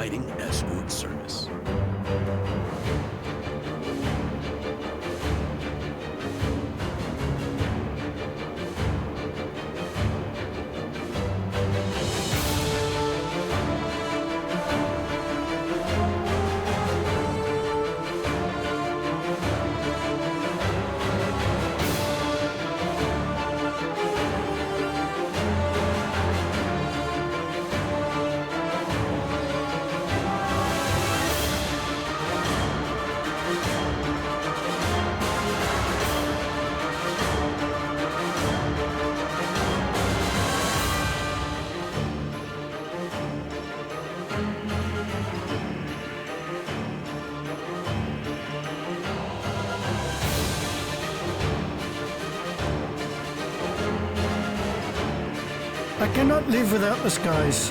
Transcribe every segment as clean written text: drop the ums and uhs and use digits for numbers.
providing escort service. I cannot live without the skies.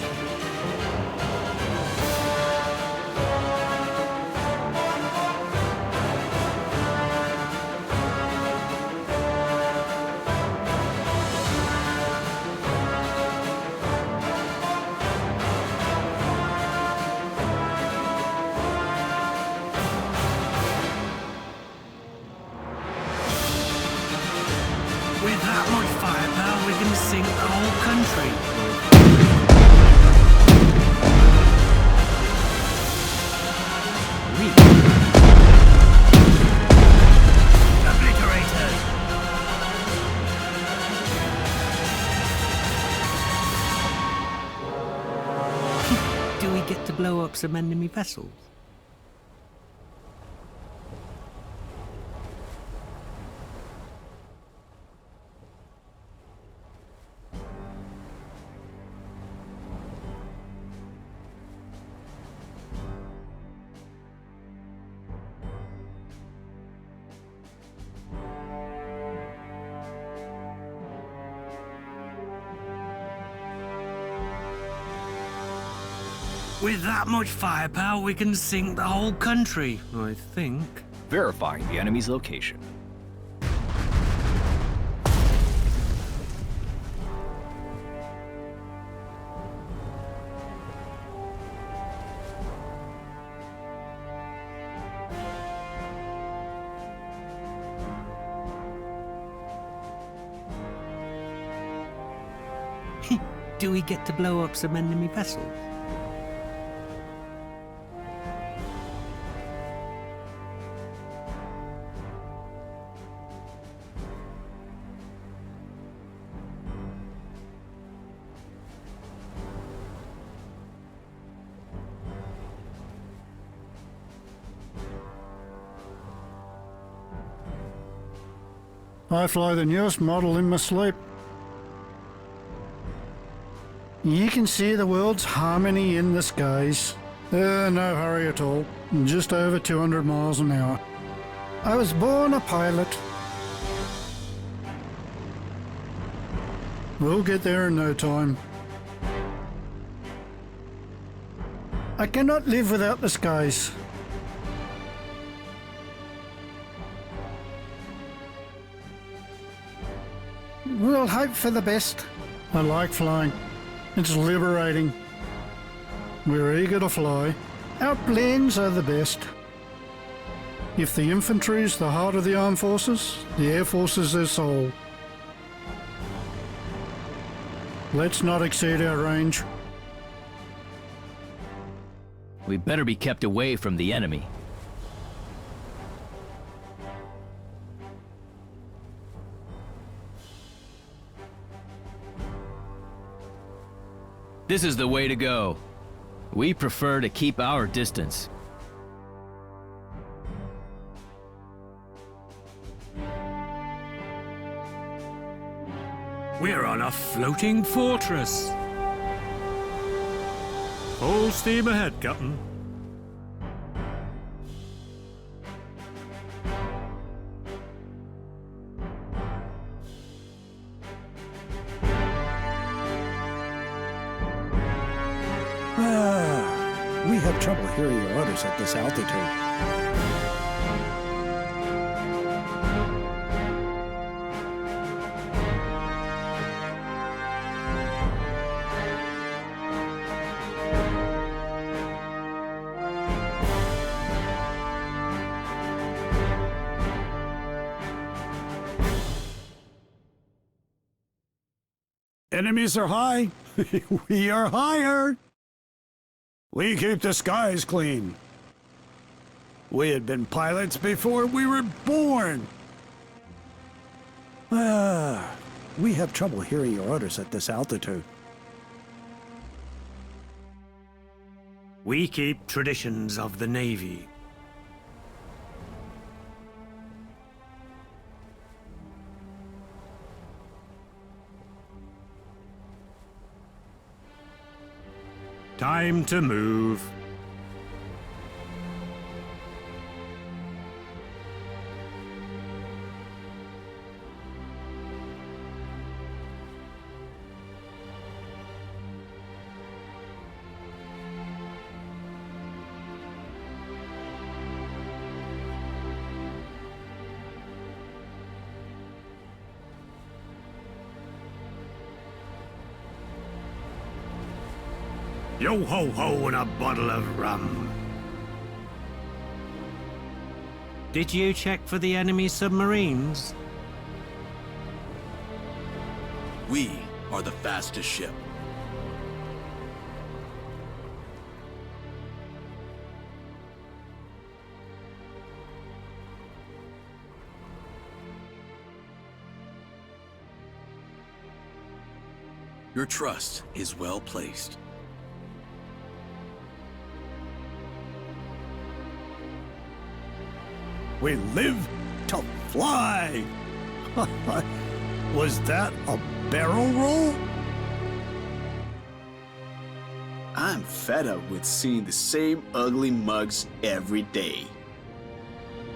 With that much firepower, we can sink the whole country. Obliterated. Do we get to blow up some enemy vessels? With that much firepower, we can sink the whole country, I think. Verifying the enemy's location. Do we get to blow up some enemy vessels? I fly the newest model in my sleep. You can see the world's harmony in the skies. No hurry at all. Just over 200 miles an hour. I was born a pilot. We'll get there in no time. I cannot live without the skies. We'll hope for the best. I like flying. It's liberating. We're eager to fly. Our planes are the best. If the infantry is the heart of the armed forces, the Air Force is their soul. Let's not exceed our range. We better be kept away from the enemy. This is the way to go. We prefer to keep our distance. We're on a floating fortress. Full steam ahead, Captain. We have trouble hearing your orders at this altitude. Enemies are high. We are higher. We keep the skies clean. We had been pilots before we were born. We have trouble hearing your orders at this altitude. We keep traditions of the Navy. Time to move. Yo ho ho and a bottle of rum. Did you check for the enemy submarines? We are the fastest ship. Your trust is well placed. We live to fly. Was that a barrel roll? I'm fed up with seeing the same ugly mugs every day.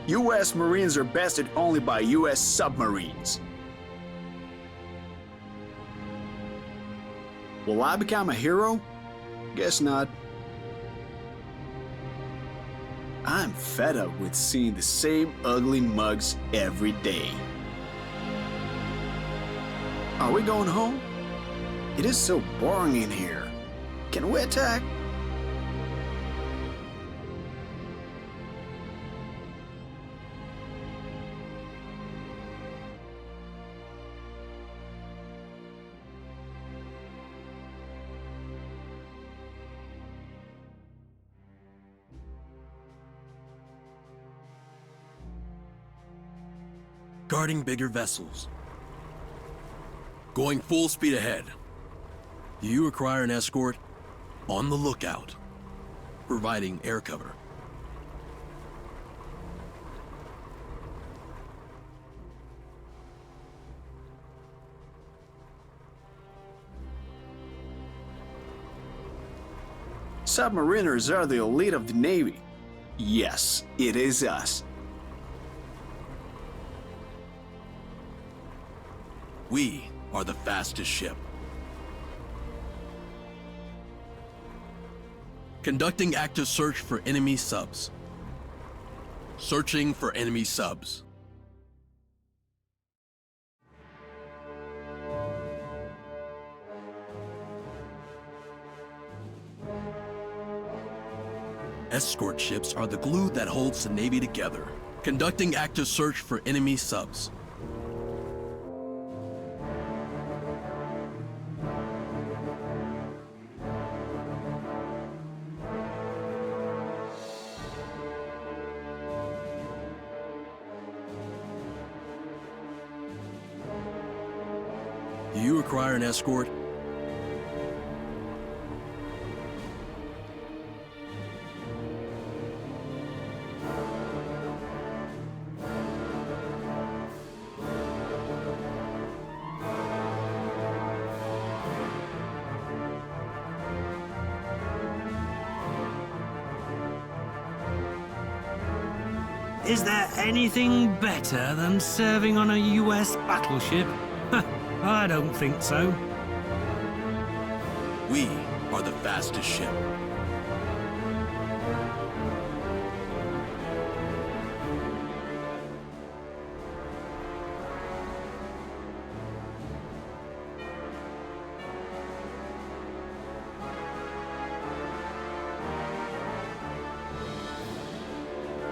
U.S. Marines are bested only by U.S. submarines. Will I become a hero? Guess not. I'm fed up with seeing the same ugly mugs every day. Are we going home? It is so boring in here. Can we attack? Guarding bigger vessels. Going full speed ahead. Do you require an escort? On the lookout. Providing air cover. Submariners are the elite of the Navy. Yes, it is us. We are the fastest ship. Conducting active search for enemy subs. Searching for enemy subs. Escort ships are the glue that holds the Navy together. Conducting active search for enemy subs. Do you require an escort? Is there anything better than serving on a US battleship? I don't think so. We are the fastest ship.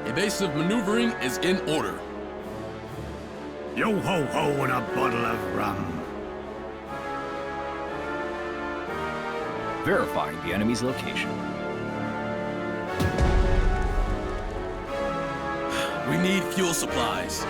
Evasive maneuvering is in order. Yo ho ho and a bottle of rum. Verifying the enemy's location. We need fuel supplies.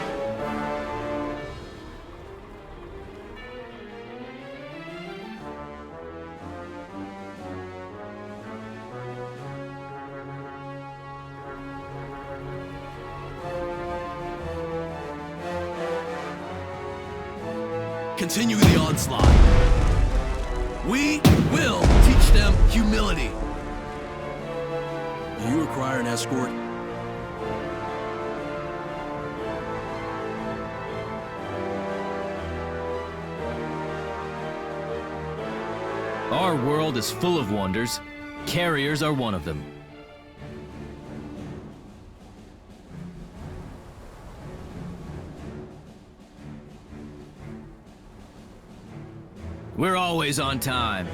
Continue the onslaught. We will teach them humility. Do you require an escort? Our world is full of wonders. Carriers are one of them. We're always on time.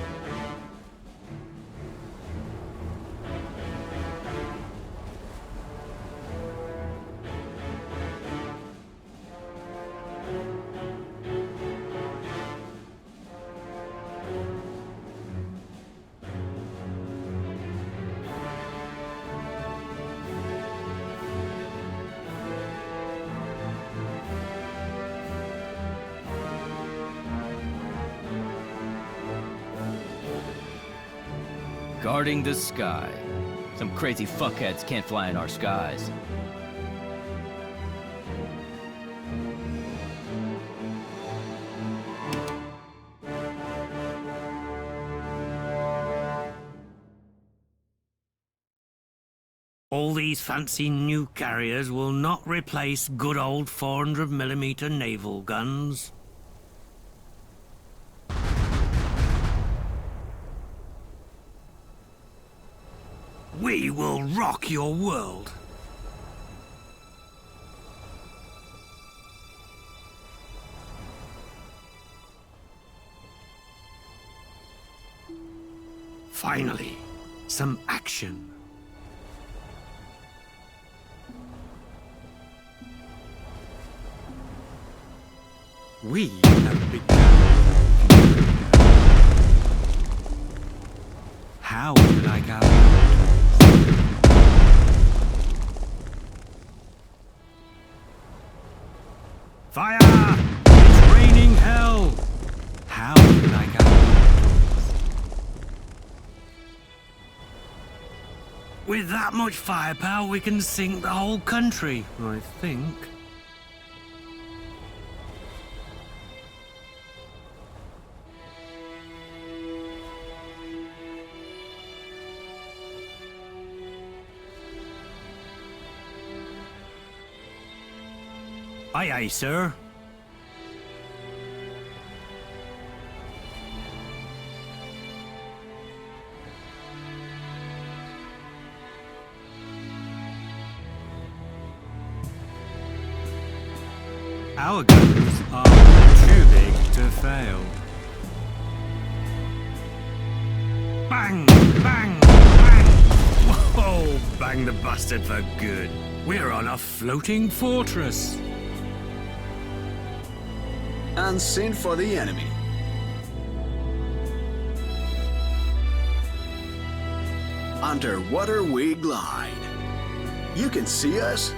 Guarding the sky. Some crazy fuckheads can't fly in our skies. All these fancy new carriers will not replace good old 400mm naval guns. We will rock your world. Finally, some action. We have begun. How would you like our... Fire! It's raining hell! How would you like our... With that much firepower, we can sink the whole country, I think. Aye, aye, sir. Our guns are too big to fail. Bang! Bang! Bang! Whoa! Bang the bastard for good. We're on a floating fortress. Unseen for the enemy. Underwater we glide. You can see us?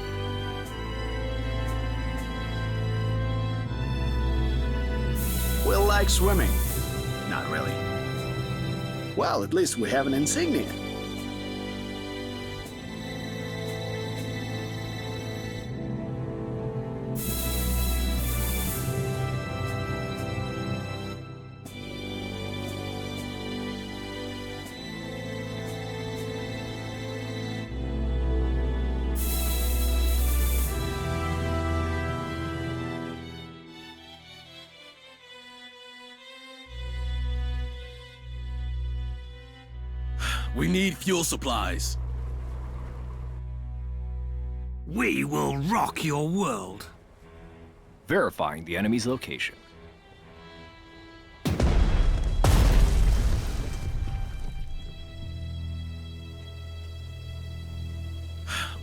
We like swimming. Not really. Well, at least we have an insignia. We need fuel supplies. We will rock your world. Verifying the enemy's location.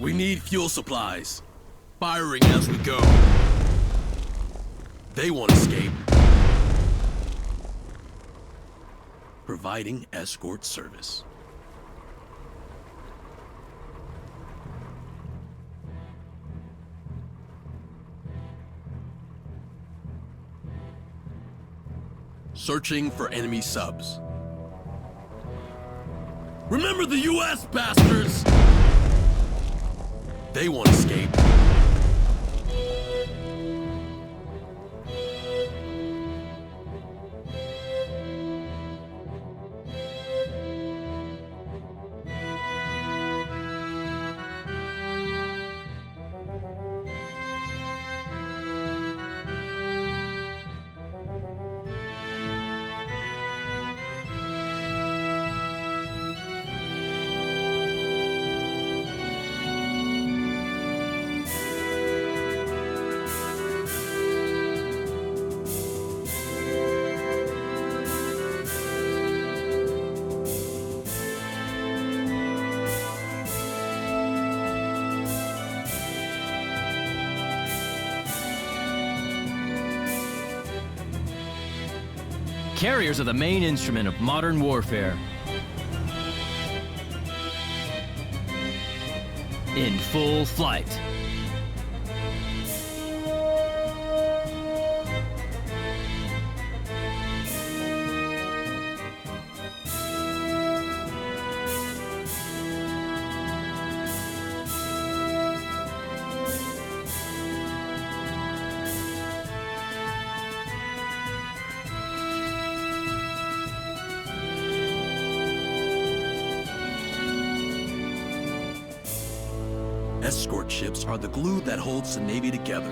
We need fuel supplies. Firing as we go. They won't escape. providing escort service. Searching for enemy subs. Remember the US, bastards! They won't escape. Carriers are the main instrument of modern warfare. In full flight. Escort ships are the glue that holds the Navy together.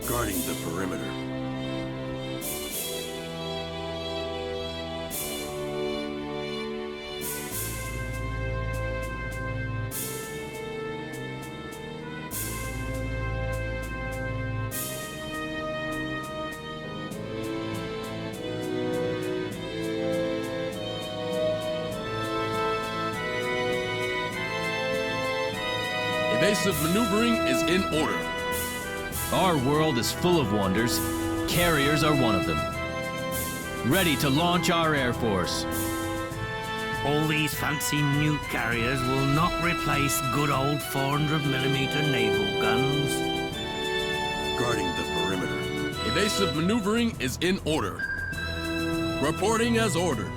Guarding the perimeter. Evasive maneuvering is in order. Our world is full of wonders. Carriers are one of them. Ready to launch our Air Force. All these fancy new carriers will not replace good old 400mm naval guns. Guarding the perimeter. Evasive maneuvering is in order. Reporting as ordered.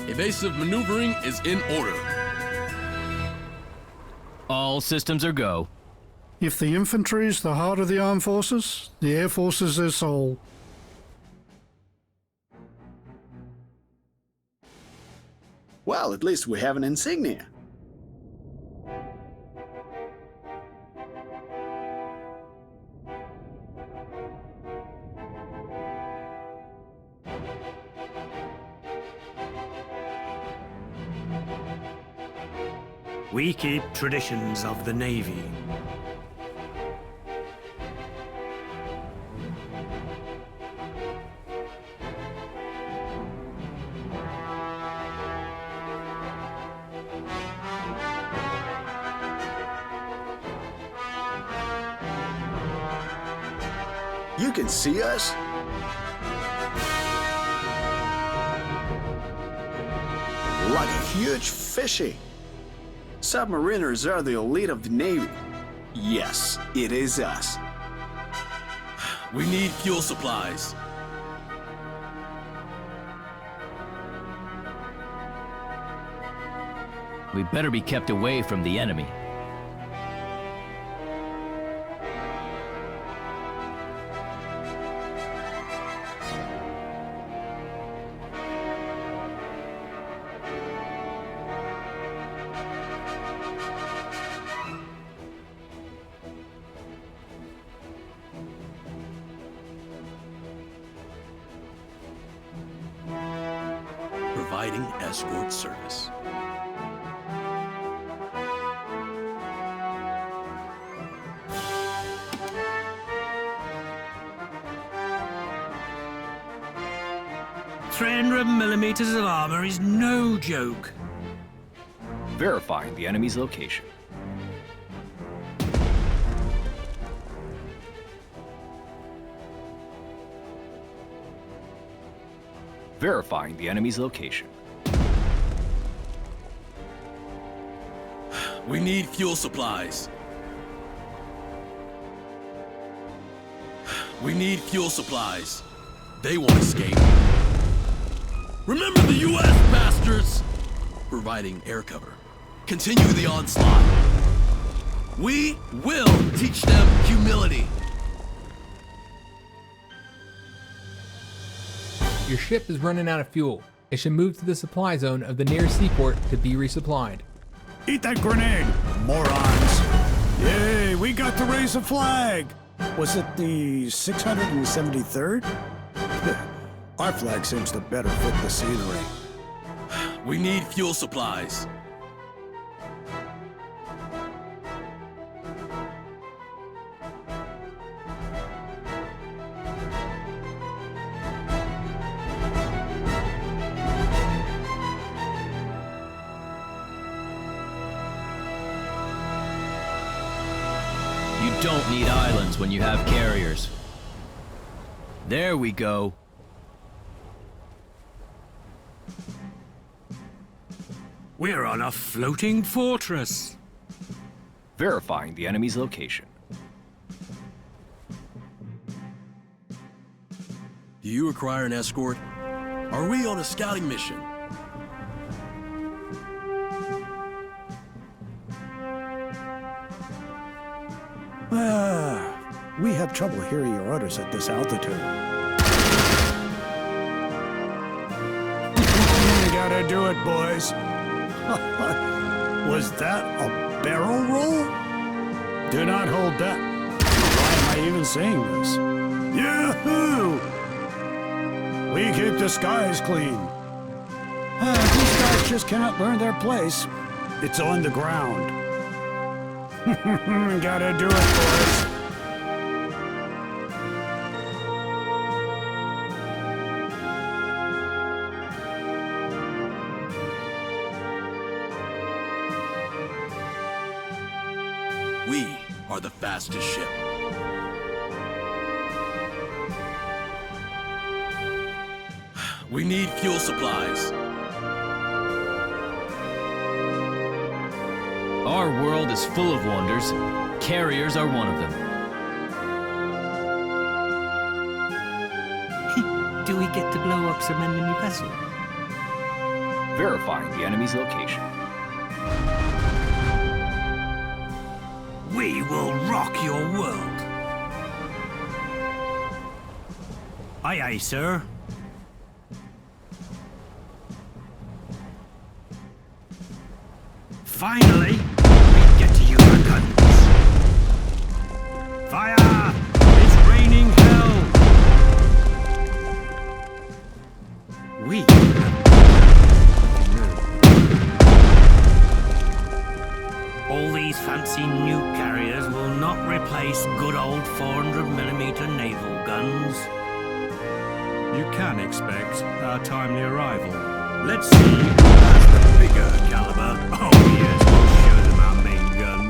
Evasive maneuvering is in order. All systems are go. If the infantry is the heart of the armed forces, the Air Force is their soul. Well, at least we have an insignia. We keep traditions of the Navy. You can see us? Like a huge fishy. Submariners are the elite of the Navy. Yes, it is us. We need fuel supplies. We better be kept away from the enemy. Providing escort service. "300mm of armor is no joke." Verifying the enemy's location. Verifying the enemy's location. We need fuel supplies. We need fuel supplies. They won't escape. Remember the U.S., bastards! Providing air cover. Continue the onslaught. We will teach them humility. Your ship is running out of fuel. It should move to the supply zone of the nearest seaport to be resupplied. Eat that grenade, morons! Yay, we got to raise a flag! Was it the 673rd? Our flag seems to better fit the scenery. We need fuel supplies. You don't need islands when you have carriers. There we go. We're on a floating fortress. Verifying the enemy's location. Do you require an escort? Are we on a scouting mission? We have trouble hearing your orders at this altitude. You gotta do it, boys. Was that a barrel roll? Do not hold that. Why am I even saying this? Yahoo! We keep the skies clean. These guys just cannot learn their place. It's on the ground. Gotta do it, boys. We are the fastest ship. We need fuel supplies. Our world is full of wonders. Carriers are one of them. Do we get to blow up some enemy vessel? Verifying the enemy's location. We will rock your world. Aye, aye, sir. Finally, we get to use our guns. Fire! It's raining hell! We all these fancy new carriers will not replace good old 400mm naval guns. You can expect our timely arrival. Let's see who has the bigger caliber. Oh yes, we'll show them our main gun.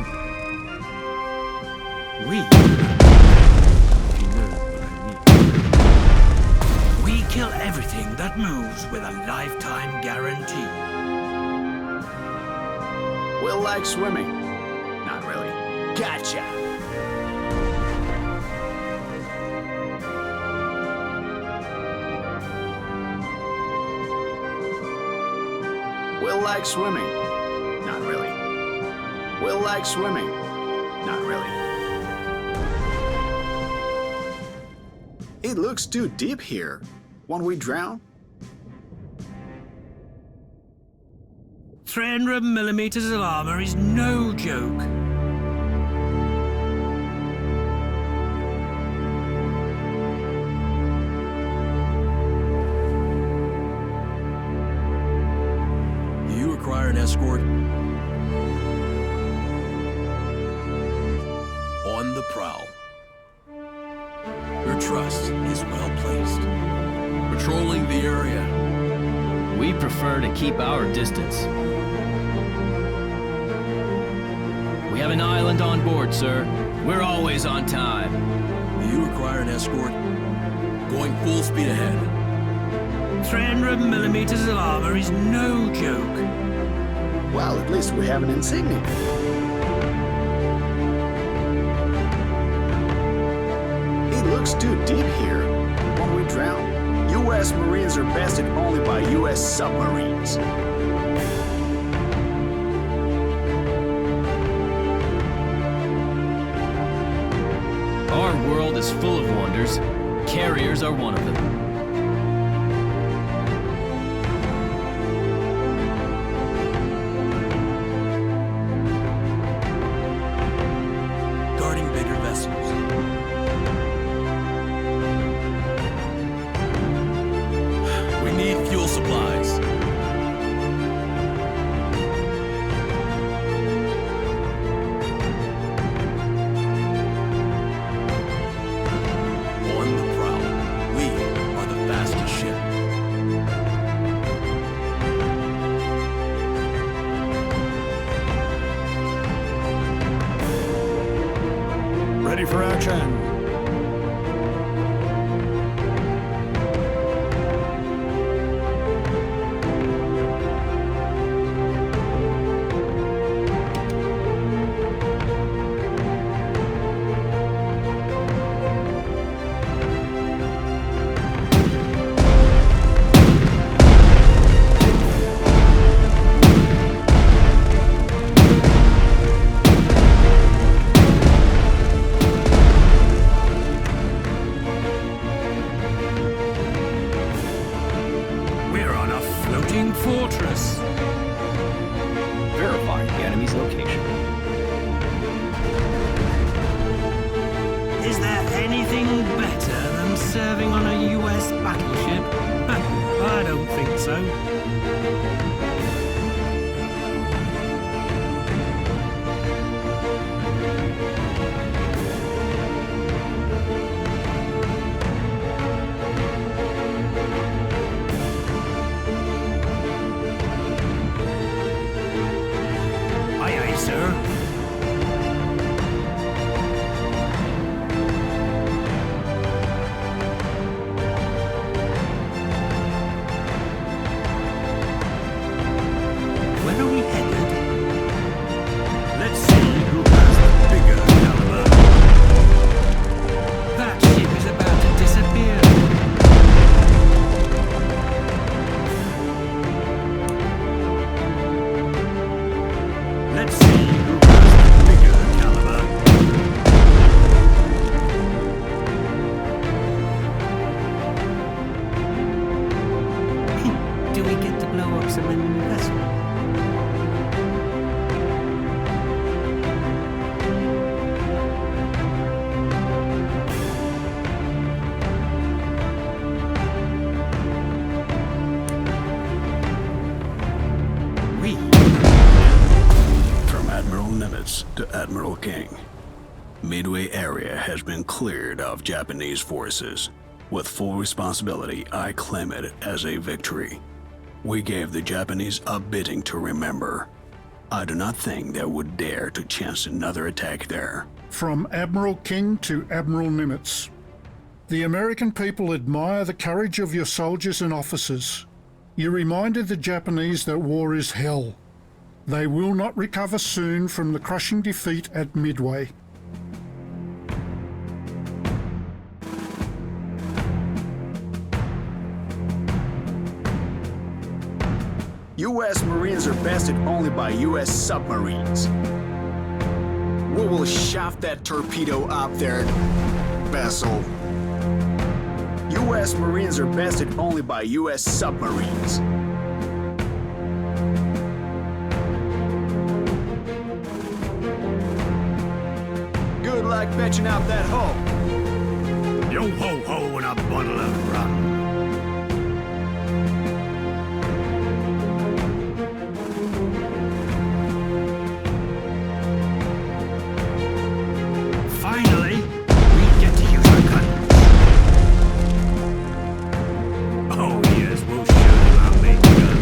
We, if you know what I mean. We kill everything that moves with a lifetime guarantee. Will like swimming. Not really. Gotcha! Will like swimming. Not really. Will like swimming. Not really. It looks too deep here. Won't we drown? 300mm of armor is no joke. Do you require an escort? On the prowl. Your trust is well placed. Patrolling the area. We prefer to keep our distance. We have an island on board, sir. We're always on time. Do you require an escort? Going full speed ahead. 300 millimeters of armor is no joke. Well, at least we have an insignia. It looks too deep here. Won't we drown? U.S. Marines are bested only by U.S. submarines. Our world is full of wonders. Carriers are one of them. Guarding bigger vessels. We need fuel supplies. On the prowl. We are the fastest ship. Ready for action. We're on a floating fortress. Verifying the enemy's location. Is there anything better than serving on a US battleship? I don't think so. Aye, aye, sir. Where are we headed? Let's see who has the bigger caliber. That ship is about to disappear. Let's see who has the bigger caliber. Do we get to blow up some enemy vessel? We From Admiral Nimitz to Admiral King, Midway area has been cleared of Japanese forces. With full responsibility, I claim it as a victory. We gave the Japanese a beating to remember. I do not think they would dare to chance another attack there. From Admiral King to Admiral Nimitz. The American people admire the courage of your soldiers and officers. You reminded the Japanese that war is hell. They will not recover soon from the crushing defeat at Midway. U.S. Marines are bested only by U.S. submarines. We will shaft that torpedo up there, vessel. U.S. Marines are bested only by U.S. submarines. Good luck fetching out that hull. yo ho ho and a bottle of rum. Finally, we get to use our guns. Oh yes, we'll show them our big gun.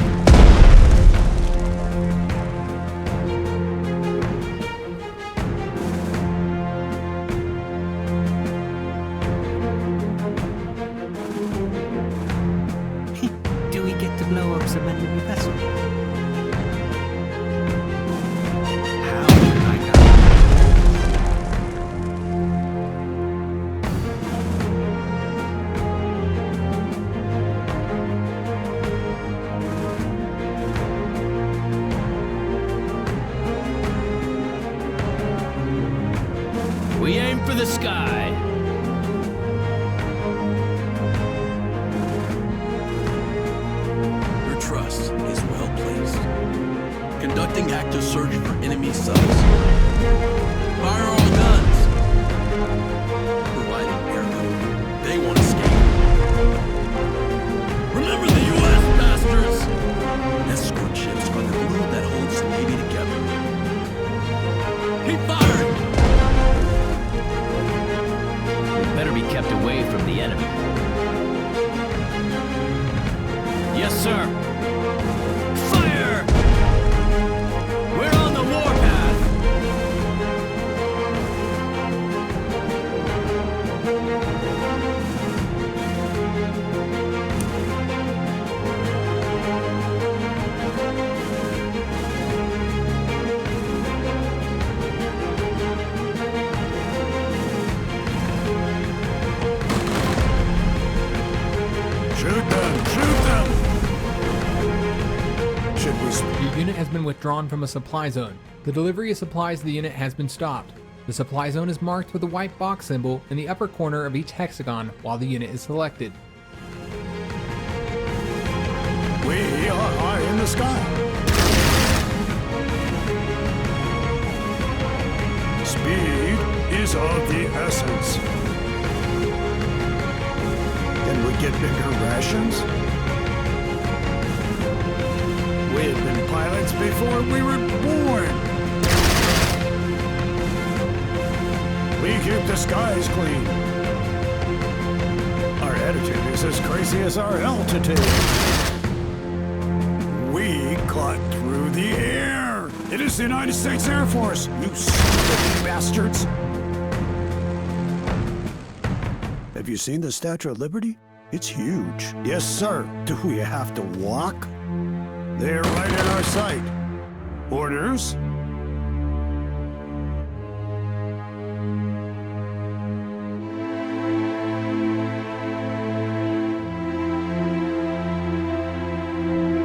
We aim for the sky. Your trust is well placed. Conducting active search for enemy subs. Fire all guns. Providing air cover. They won't escape. Remember the U.S. bastards! Escort ships are the glue that holds the Navy together. Keep firing! We better be kept away from the enemy. Yes, sir. Fire! We're on the warpath. Shoot them! Shoot them! Should we... Your unit has been withdrawn from a supply zone. The delivery of supplies to the unit has been stopped. The supply zone is marked with a white box symbol in the upper corner of each hexagon while the unit is selected. We are high in the sky. Speed is of the essence. Can we get bigger rations? We had been pilots before we were born. We keep the skies clean. Our attitude is as crazy as our altitude. We cut through the air. It is the United States Air Force, you stupid bastards. Have you seen the Statue of Liberty? It's huge. Yes, sir. Do we have to walk? They're right in our sight. Orders?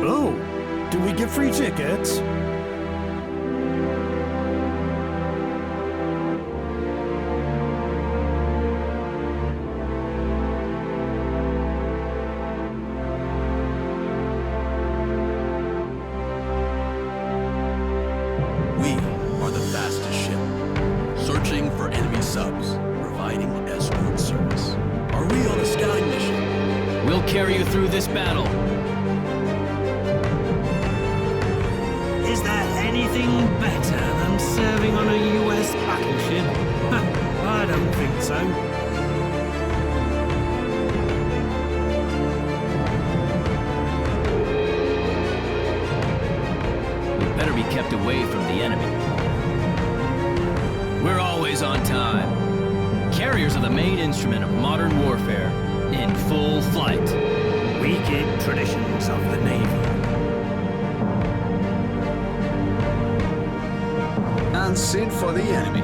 Oh, do we get free tickets? We are the fastest ship, searching for enemy subs, providing escort service. Are we on a scouting mission? We'll carry you through this battle. Is there anything better than serving on a US battleship? I don't think so. We better be kept away from the enemy. We're always on time. Carriers are the main instrument of modern warfare, in full flight. We keep traditions of the Navy. And sit for the enemy.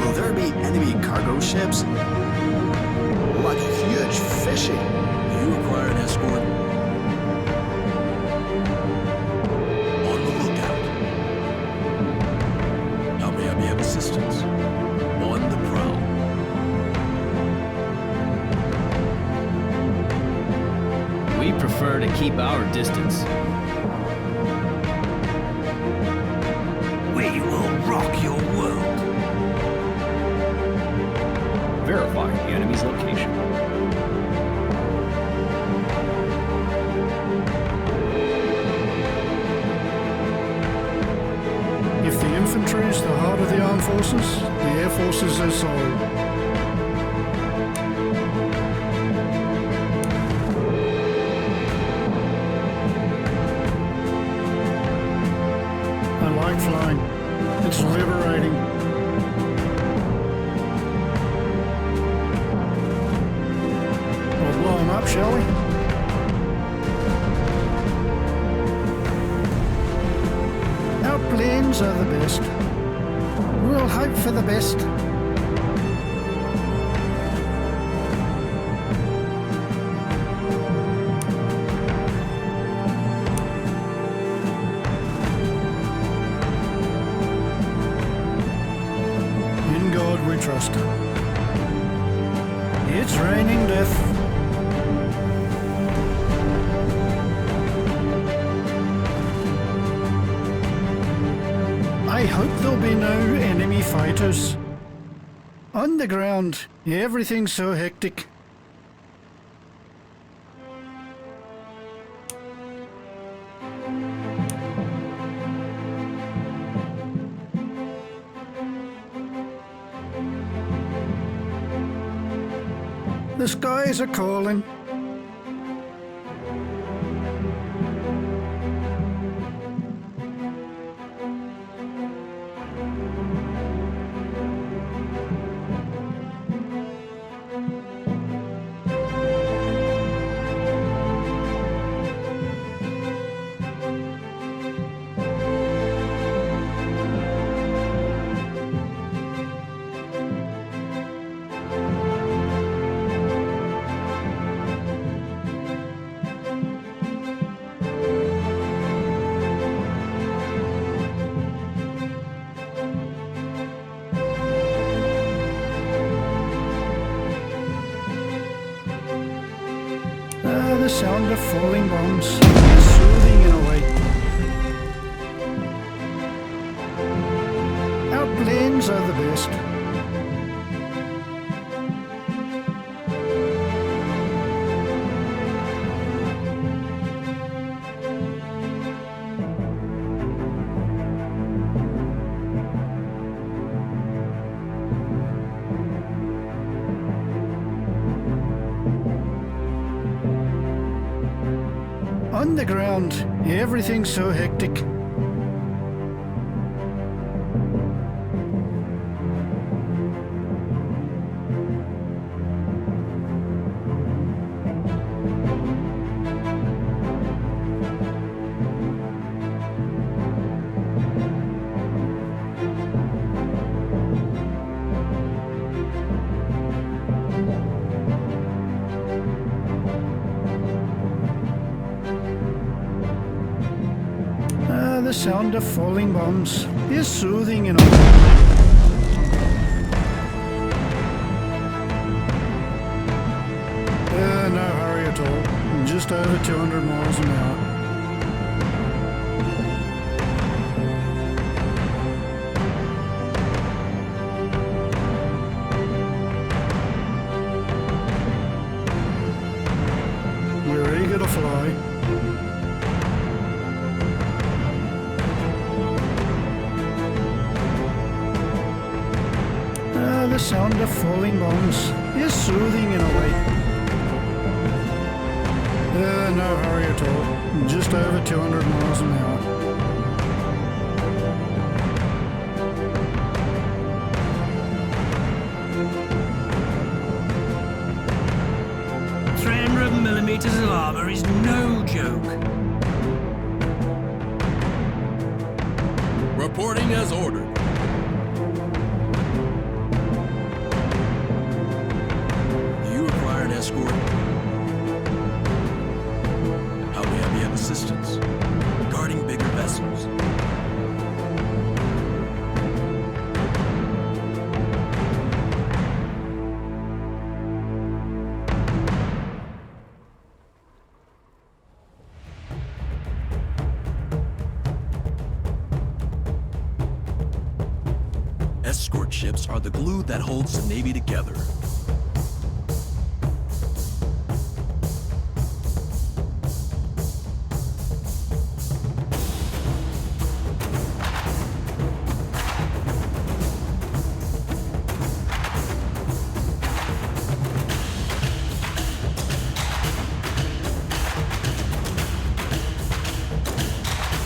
Will there be enemy cargo ships? Like huge fishing. Do you require an escort? On the lookout. How may I be of assistance? On the prowl. We prefer to keep our distance. We will rock your world. Verify the enemy's location. If the infantry is the heart of the armed forces, the air force is their soul. I like flying. It's liberating. We'll blow them up, shall we? Our planes are the best. We'll hope for the best. trust. It's raining death. I hope there'll be no enemy fighters. On the ground, everything's so hectic. The skies are calling. The sound of falling bombs is soothing in a way. Our planes are the best. On the ground, everything's so hectic. The sound of falling bombs is soothing in a way. No hurry at all. Just over 200 miles an hour. We're eager to fly. The sound of falling bombs is soothing in a way. No hurry at all. Just over 200 miles an hour. Millimeters of armor is no joke. Reporting as ordered. You require an escort? How may I be of assistance? Guarding bigger vessels. Escort ships are the glue that holds the Navy together.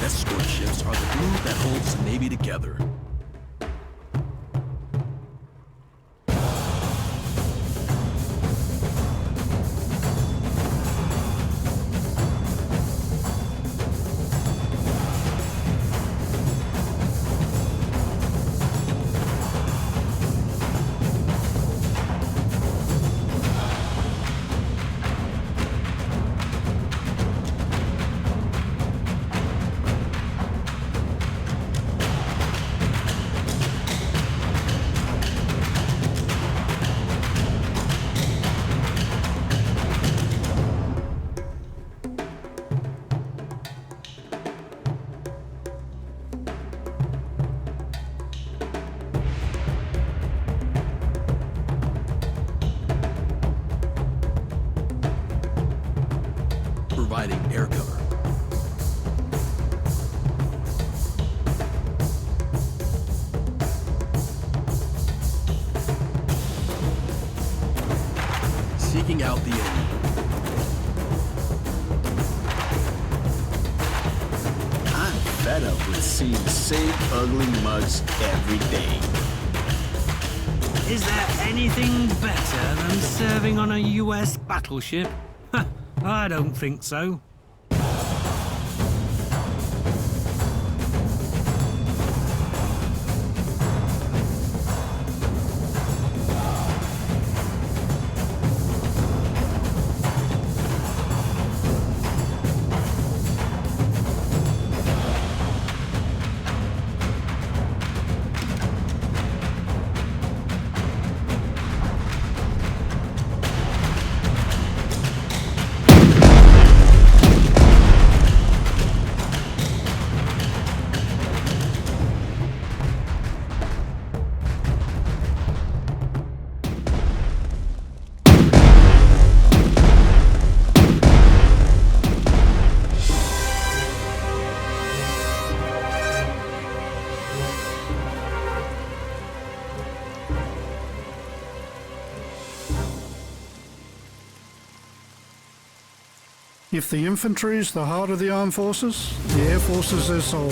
Escort ships are the glue that holds the Navy together. fed up with seeing the same ugly mugs every day. Is there anything better than serving on a US battleship? I don't think so. If the infantry is the heart of the armed forces, the air force is their soul.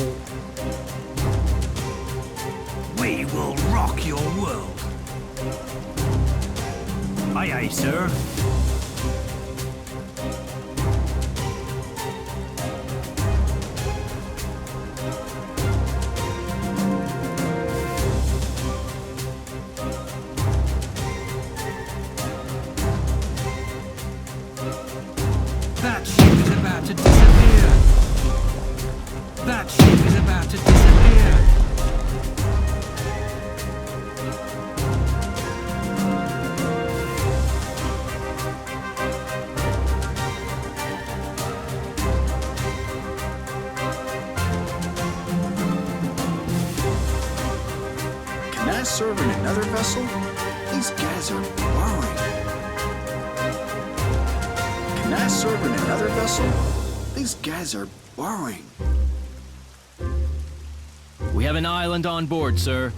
We will rock your world. Aye, aye, sir. That ship is about to disappear. That ship is about to disappear. Can I serve in another vessel? These guys are boring. Can I serve in another vessel? These guys are boring. We have an island on board, sir.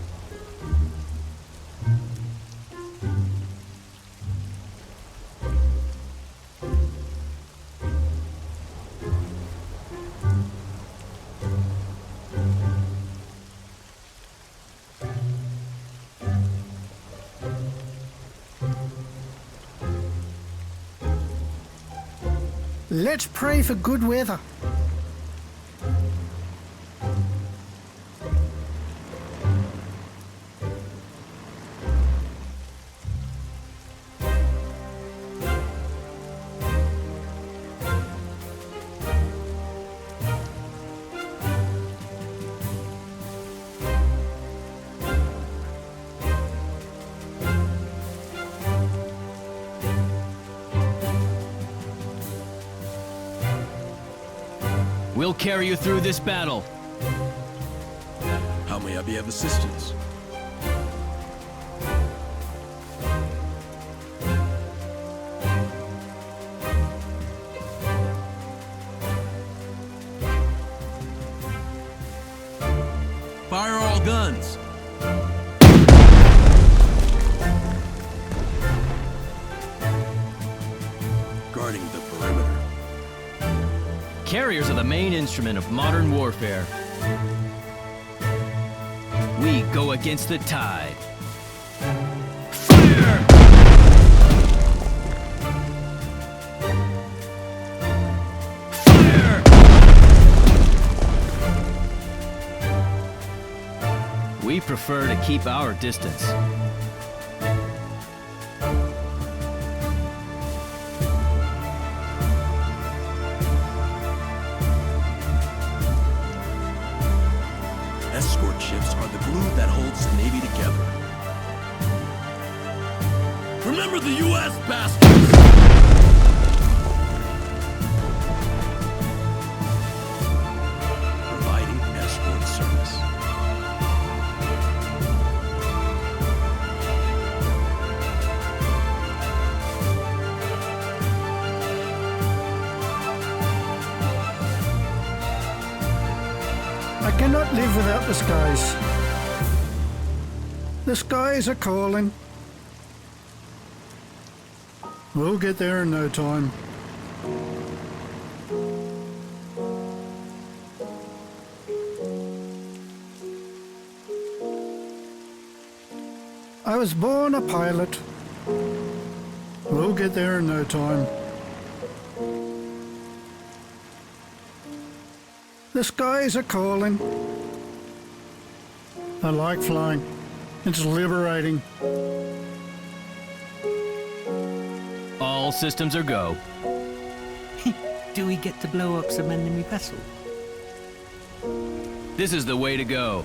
Let's pray for good weather. We'll carry you through this battle. How may I be of assistance? Fire all guns! Guarding the perimeter. Carriers are the main instrument of modern warfare. We go against the tide. Fire! Fire! We prefer to keep our distance. Escort ships are the glue that holds the Navy together. Remember the U.S. bastards! Providing escort service. I cannot live without the skies. The skies are calling. We'll get there in no time. I was born a pilot. We'll get there in no time. The skies are calling. I like flying. It's liberating. All systems are go. Do we get to blow up some enemy vessel? This is the way to go.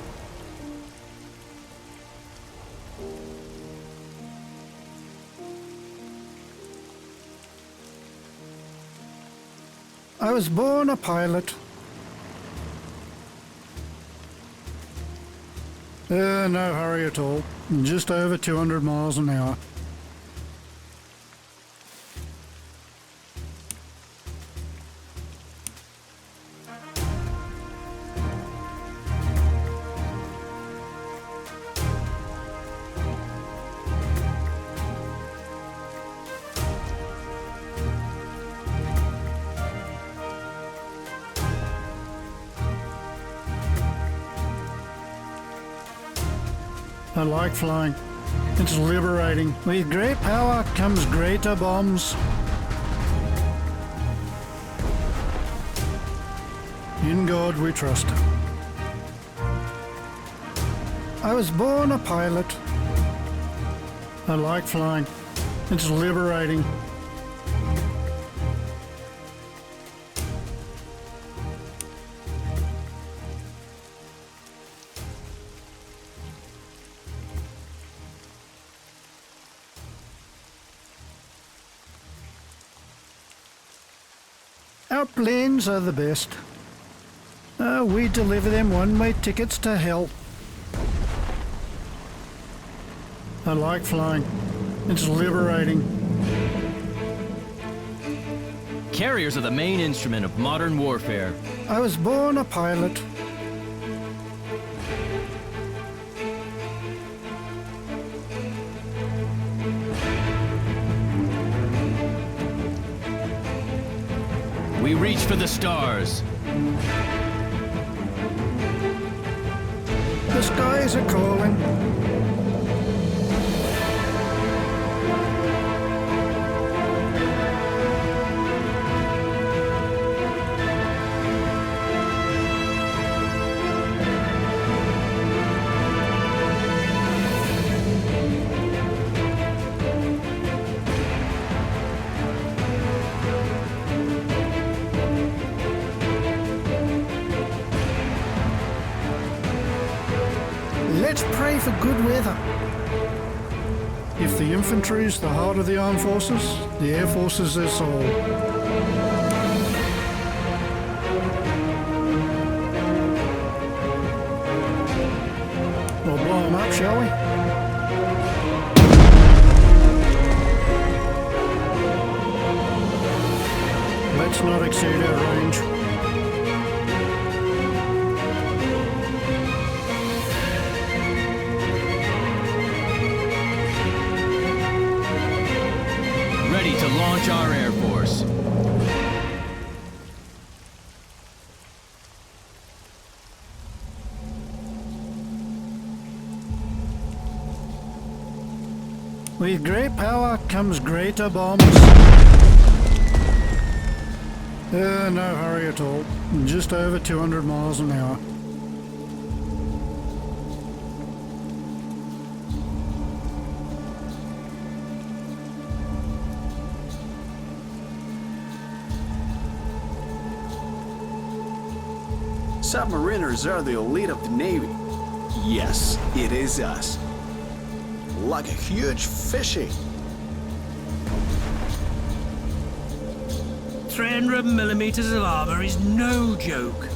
I was born a pilot. No hurry at all. Just over 200 miles an hour. I like flying. It's liberating. With great power comes greater bombs. In God we trust. I was born a pilot. I like flying. It's liberating. Our planes are the best. We deliver them one-way tickets to hell. I like flying. It's liberating. Carriers are the main instrument of modern warfare. I was born a pilot. We reach for the stars. The skies are calling. Let's pray for good weather. If the infantry is the heart of the armed forces, the air force is their soul. We'll blow them up, shall we? Let's not exceed our range. Ready to launch our Air Force. With great power comes greater bombs. No hurry at all. Just over 200 miles an hour. Submariners are the elite of the Navy. Yes, it is us. Like a huge fishing. 300 millimeters of armor is no joke.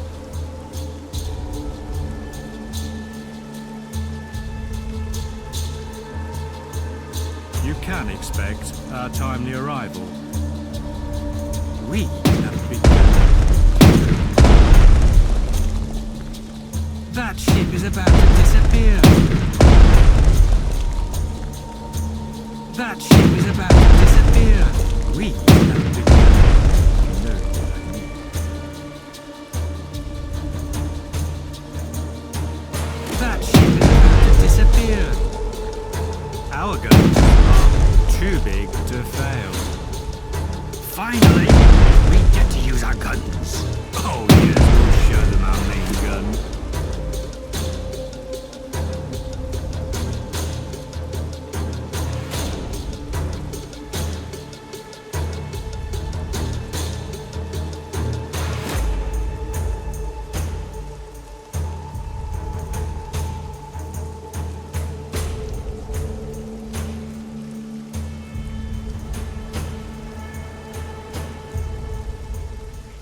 You can expect our timely arrival. We have been. That ship is about to disappear. That ship is about to disappear. We have been. That ship is about to disappear. big to fail. Finally, we get to use our guns. Oh yes, we'll show them our main gun.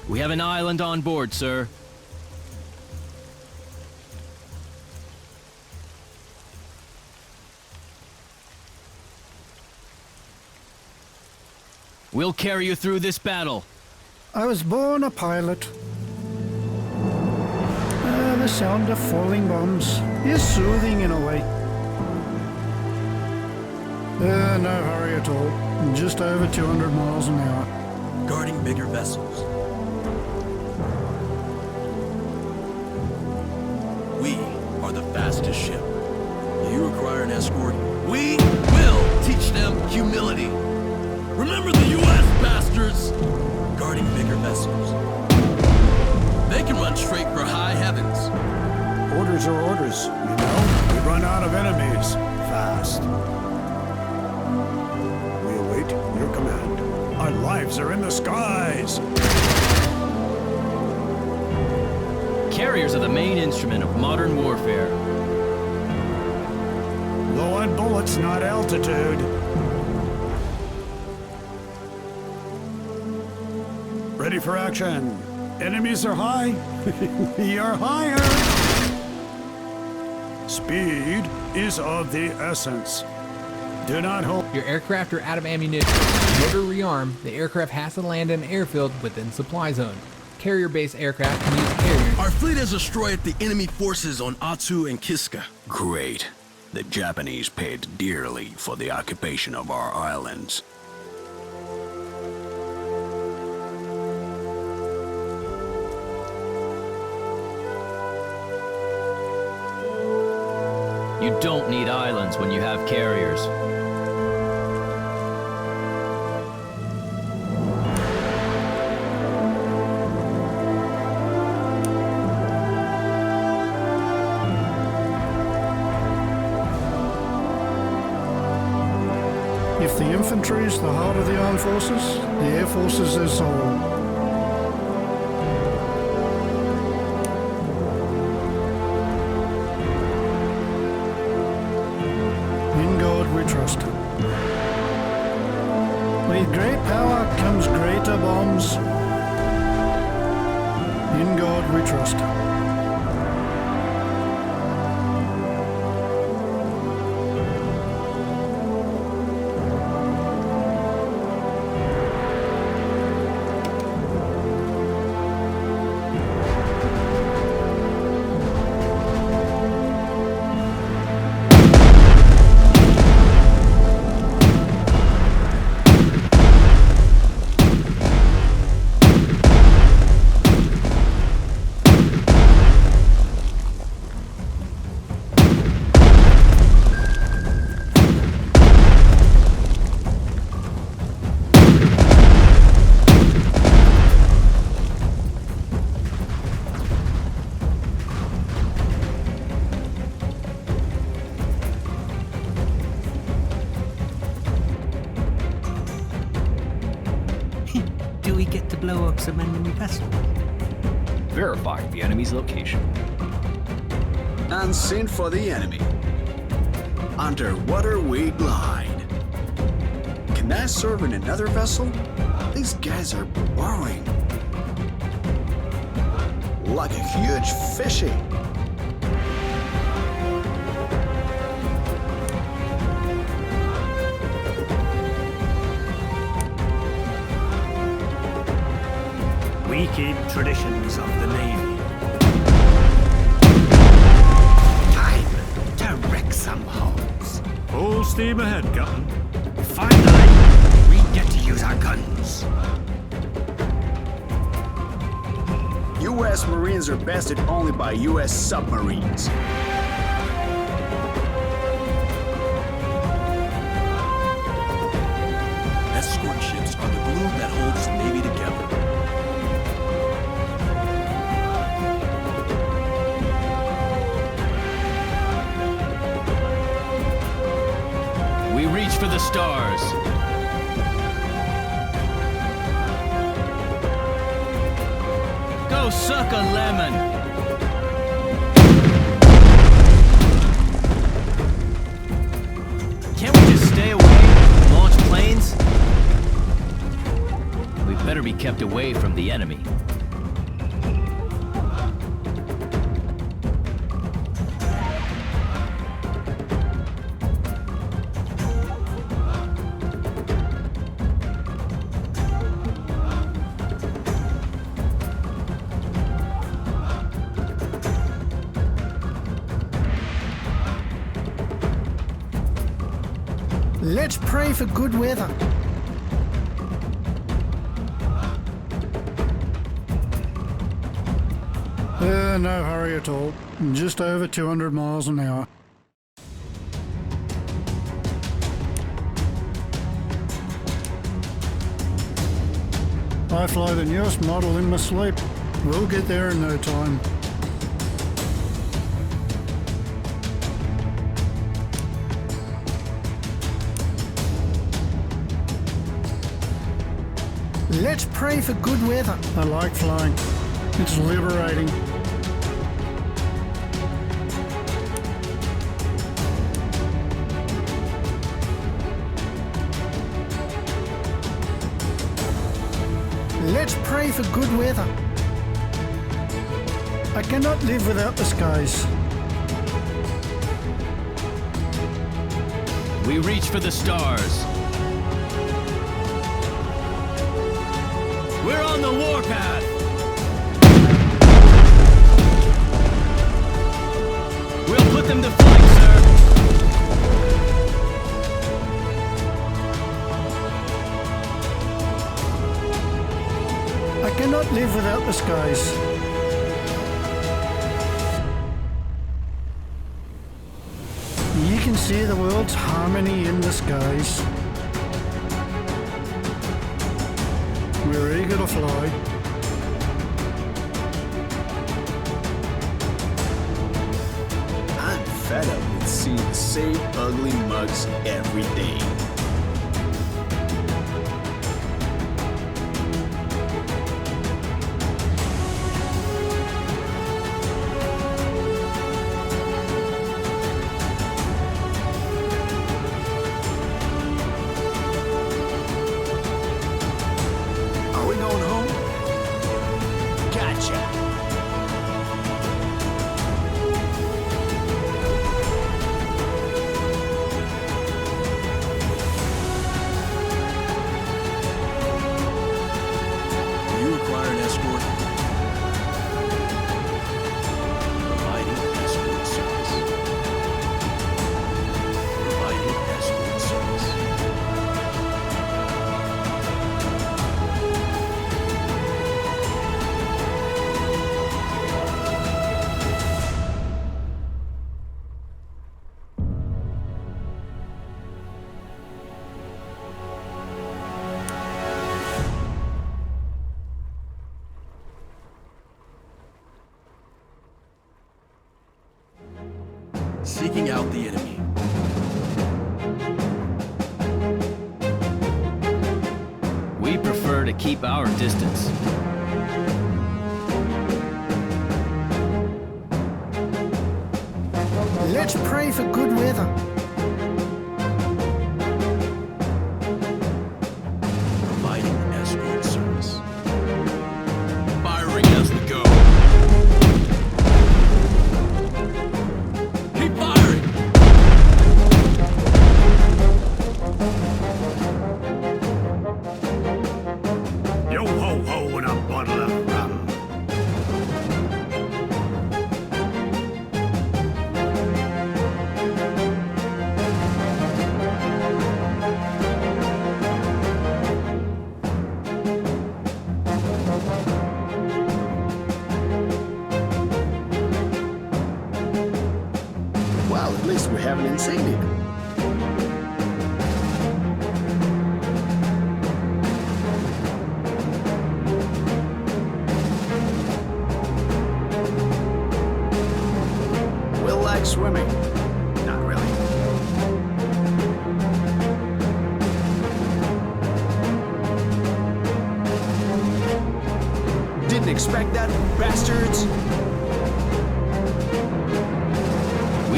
We have an island on board, sir. We'll carry you through this battle. I was born a pilot. The sound of falling bombs is soothing in a way. No hurry at all. Just over 200 miles an hour. Guarding bigger vessels. We are the fastest ship. Do you require an escort? We will teach them humility. Remember the U.S. bastards? Guarding bigger vessels. They can run straight for high heavens. Orders are orders, you know. We run out of enemies fast. We await your command. Our lives are in the skies. Carriers are the main instrument of modern warfare. Low on bullets, not altitude. Ready for action. Enemies are high. We are higher. Speed is of the essence. Do not hold. Your aircraft are out of ammunition. In order to rearm, the aircraft has to land in an airfield within supply zone. Carrier-based aircraft can use carriers. Our fleet has destroyed the enemy forces on Atsu and Kiska. Great. The Japanese paid dearly for the occupation of our islands. You don't need islands when you have carriers. If the infantry is the heart of the armed forces, the air force is their soul. In God we trust. With great power comes greater bombs. In God we trust. Do we get to blow up some enemy vessels? Verify the enemy's location. Unseen for the enemy. Underwater we glide. Can I serve in another vessel? These guys are boring. Like a huge fishy. We keep traditions of the Navy. Time to wreck some hulls. Full steam ahead, Captain. Finally, we get to use our guns. U.S. Marines are bested only by U.S. submarines. for the stars. Go suck a lemon. Can't we just stay away and launch planes? We better be kept away from the enemy. Let's pray for good weather. No hurry at all. Just over 200 miles an hour. I fly the newest model in my sleep. We'll get there in no time. Let's pray for good weather. I like flying. It's liberating. Let's pray for good weather. I cannot live without the skies. We reach for the stars. We're on the warpath! We'll put them to flight, sir! I cannot live without the skies. You can see the world's harmony in the skies. We're eager to fly. I'm fed up with seeing the same ugly mugs every day. Are we going home? Gotcha. Do you require an escort? Providing escort service. Providing escort service. Seeking out the enemy. We prefer to keep our distance. Let's pray for good weather. Providing escort service. Firing as we go. Keep firing! Yo ho ho and a bottle of rum. Well, at least we haven't insane it. Will like swimming. Not really.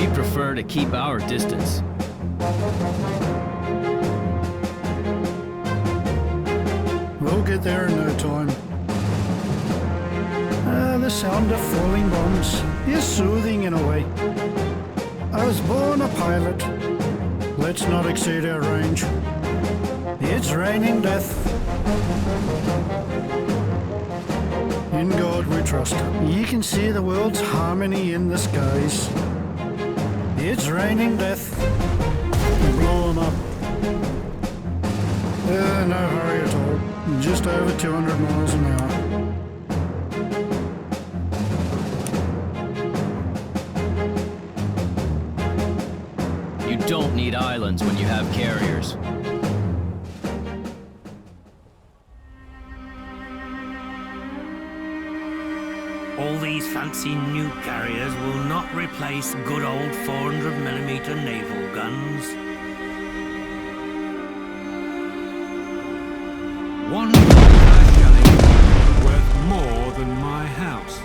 We prefer to keep our distance. We'll get there in no time. The sound of falling bombs is soothing in a way. I was born a pilot. Let's not exceed our range. It's raining death. In God we trust. You can see the world's harmony in the skies. It's raining death. Blow 'em up. No hurry at all. Just over 200 miles an hour. You don't need islands when you have carriers. All these fancy new carriers will not replace good old 400mm naval guns. One shelling worth more than my house.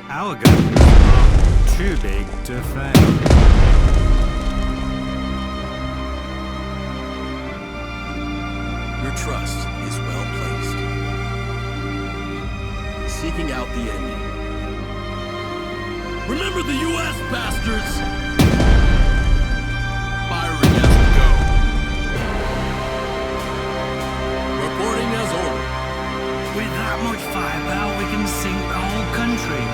Our guns are too big to fail. Your trust is well placed. Seeking out the enemy. Remember the U.S. bastards! Firing as we go. Reporting as ordered. With that much firepower, we can sink the whole country.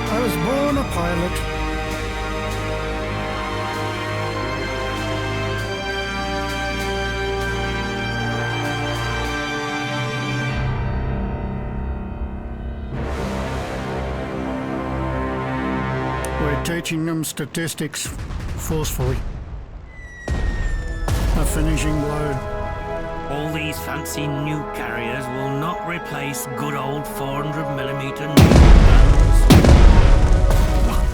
I was born a pilot. We're teaching them statistics forcefully. A finishing blow. All these fancy new carriers will not replace good old 400mm naval guns.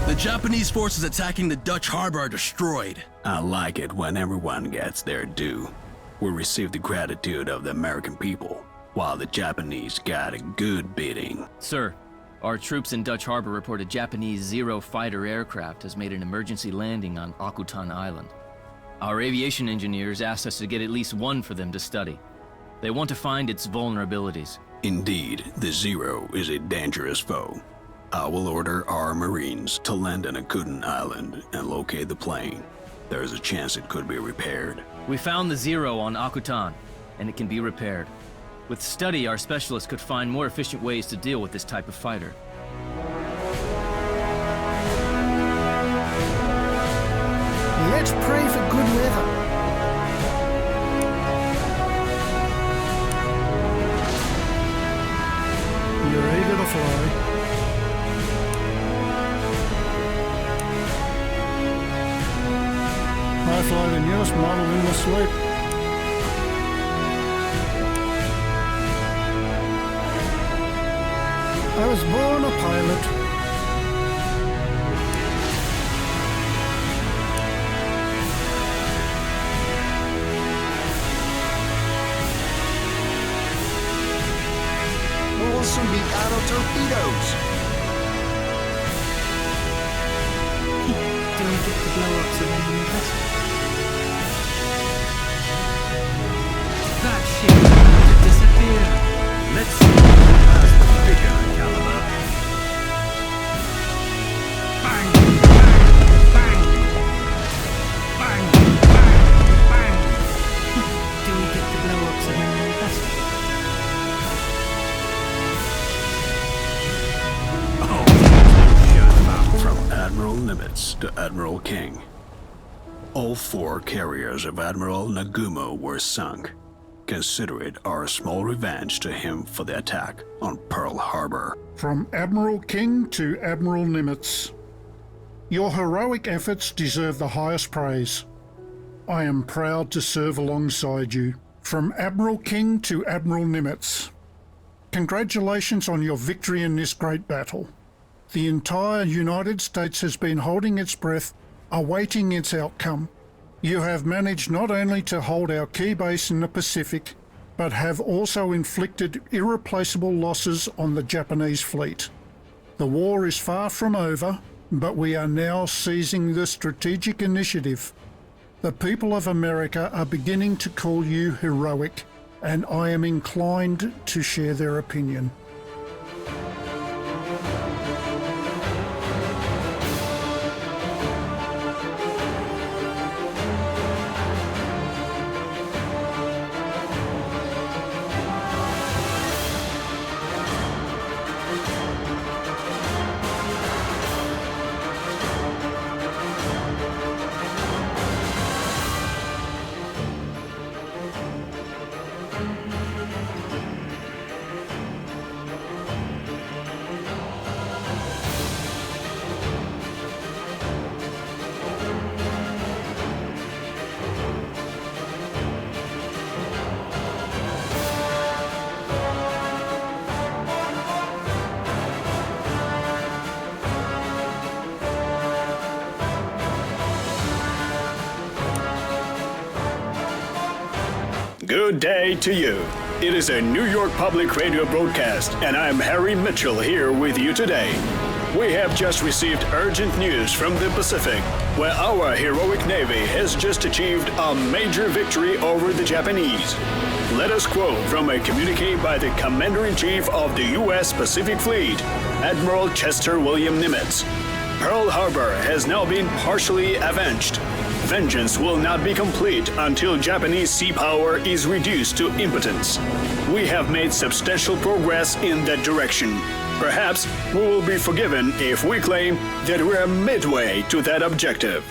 The Japanese forces attacking the Dutch harbor are destroyed. I like it when everyone gets their due. We receive the gratitude of the American people, while the Japanese got a good beating. Sir, our troops in Dutch Harbor report a Japanese Zero fighter aircraft has made an emergency landing on Akutan Island. Our aviation engineers asked us to get at least one for them to study. They want to find its vulnerabilities. Indeed, the Zero is a dangerous foe. I will order our Marines to land on Akutan Island and locate the plane. There is a chance it could be repaired. We found the Zero on Akutan, and it can be repaired. With study, our specialists could find more efficient ways to deal with this type of fighter. Let's pray for good weather. You're eager to fly. I fly the newest model in the sleep. I was born a pilot. We'll soon be out of torpedoes. Do we get the blow-ups of enemy vessels? That ship to disappear. Let's see who has the bigger caliber. Bang, bang, bang, bang, bang, bang. Do we get the blow-ups of enemy vessels? From Admiral Nimitz to Admiral King, all 4 carriers of Admiral Nagumo were sunk. Consider it our small revenge to him for the attack on Pearl Harbor. From Admiral King to Admiral Nimitz. Your heroic efforts deserve the highest praise. I am proud to serve alongside you. From Admiral King to Admiral Nimitz. Congratulations on your victory in this great battle. The entire United States has been holding its breath, awaiting its outcome. You have managed not only to hold our key base in the Pacific, but have also inflicted irreplaceable losses on the Japanese fleet. The war is far from over, but we are now seizing the strategic initiative. The people of America are beginning to call you heroic, and I am inclined to share their opinion. Good day to you. It is a New York Public Radio broadcast, and I'm Harry Mitchell here with you today. We have just received urgent news from the Pacific, where our heroic Navy has just achieved a major victory over the Japanese. Let us quote from a communique by the Commander-in-Chief of the U.S. Pacific Fleet, Admiral Chester William Nimitz. Pearl Harbor has now been partially avenged. Vengeance will not be complete until Japanese sea power is reduced to impotence. We have made substantial progress in that direction. Perhaps we will be forgiven if we claim that we are midway to that objective.